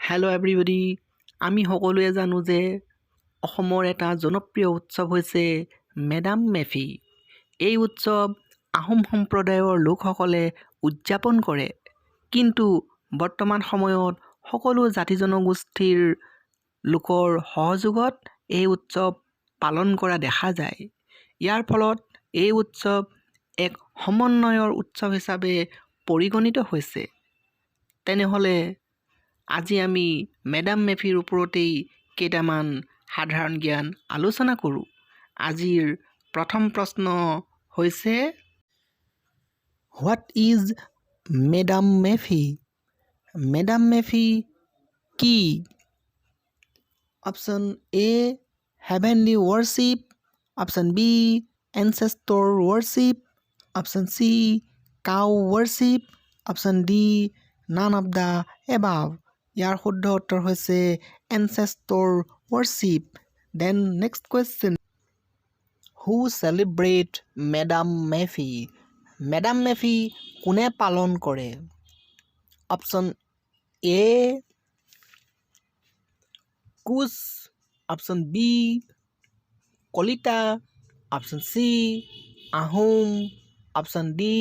Hello' everybody আমি সকলোৱে জানো যে অসমৰ এটা জনপ্ৰিয় উৎসৱ হৈছে মেডাম-মেফি। এই উৎসৱ আহোম সম্প্ৰদায়ৰ লোকসকলে উদযাপন কৰে। কিন্তু বৰ্তমান সময়ত সকলো জাতি জনগোষ্ঠীৰ লোকৰ সহযোগত এই উৎসৱ পালন কৰা দেখা যায়। ইয়াৰ ফলত এই উৎসৱ এক সমন্বয়ৰ উৎসৱ হিচাপে পৰিগণিত হৈছে। তেনেহ'লে আজি আমি মেডাম-মেফিৰ ওপৰতেই কেইটামান সাধাৰণ জ্ঞান আলোচনা কৰোঁ। আজিৰ প্ৰথম প্ৰশ্ন হৈছে হোৱাট ইজ মেডাম-মেফি? মেডাম-মেফি কি? Option A heavenly worship, option B ancestor worship, option C cow worship, option D none of the above. ইয়াৰ শুদ্ধ উত্তৰ হৈছে ancestor worship. Then next question, who celebrate Me-Dam-Me-Phi? Me-Dam-Me-Phi কোনে পালন কৰে? Option A Koch, option B Kalita, option C Ahom, option D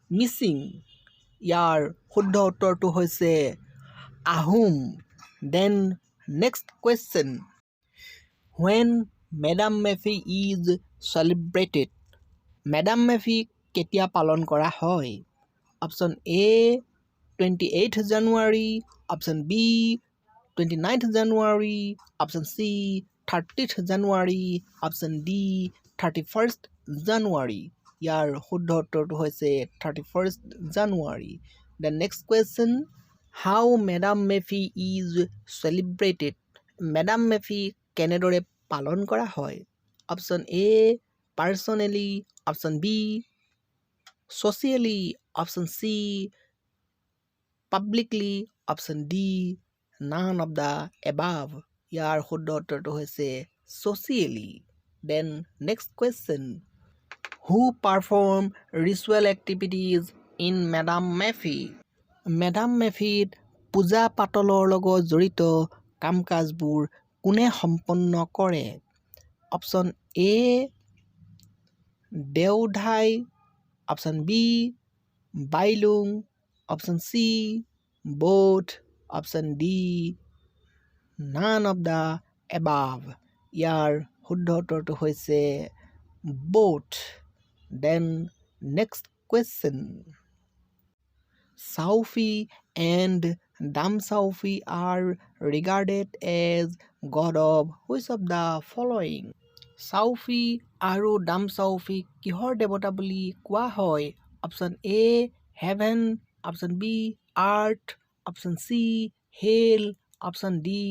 Mising. ইয়াৰ শুদ্ধ উত্তৰটো হৈছে Ahom. Then next question, when Me-Dam-Me-Phi is celebrated? Me-Dam-Me-Phi কেতিয়া পালন কৰা হয়? Option A 28 January, option B 29 January, option C 30 January, option D 31 January. ইয়াৰ শুদ্ধ উত্তৰটো হৈছে 31 January. Then next question, how Me-Dam-Me-Phi is celebrated? Me-Dam-Me-Phi কেনেদৰে পালন কৰা হয়? Option A personally, option B socially, option C publicly, option D none of the above. ইয়াৰ শুদ্ধ উত্তৰটো হৈছে socially. Then next question, who perform ritual activities in Me-Dam-Me-Phi? মেডাম-মেফিত পূজা পাতলৰ লগত জড়িত কাম কাজবোৰ কোনে সম্পন্ন কৰে? Option A Deodhai, option B Bailung, option C both, option D none of the above. ইয়াৰ শুদ্ধ উত্তৰটো হৈছে both. Then next question, Chao Phi and Chao Phi are regarded as god of which of the following? Chao Phi আৰু Chao Phi কিহৰ দেৱতা বুলি কোৱা হয়? Option A heaven, option B earth, option C hell, option D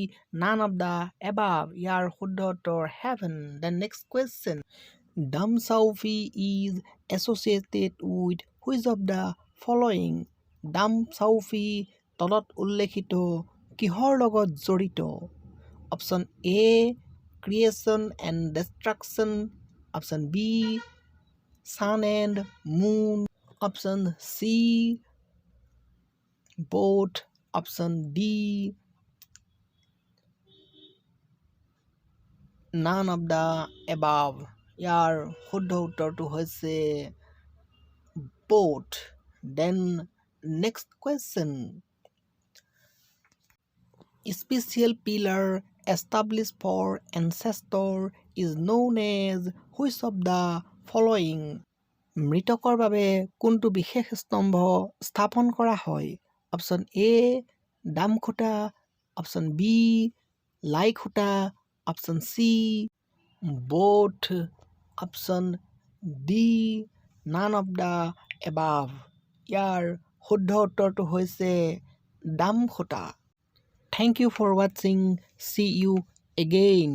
none of the above. ইয়াৰ শুদ্ধ উত্তৰ heaven. Then next question, Chao Phi is associated with which of the following? Chao Phi তলত উল্লেখিত কিহৰ লগত জড়িত? Option A creation and destruction, option B sun and moon, option C both, option D none of the above. ইয়াৰ শুদ্ধ উত্তৰটো হৈছে both. Then next question, special pillar established for ancestor is known as which of the following? মৃতকৰ বাবে কোনটো বিশেষ স্তম্ভ স্থাপন কৰা হয়? Option A Damkhuta, option B Laikhuta, option C both, option D none of the above. ইয়াৰ শুদ্ধ উত্তৰটো হৈছে দামখুটা। Thank you for watching. See you again.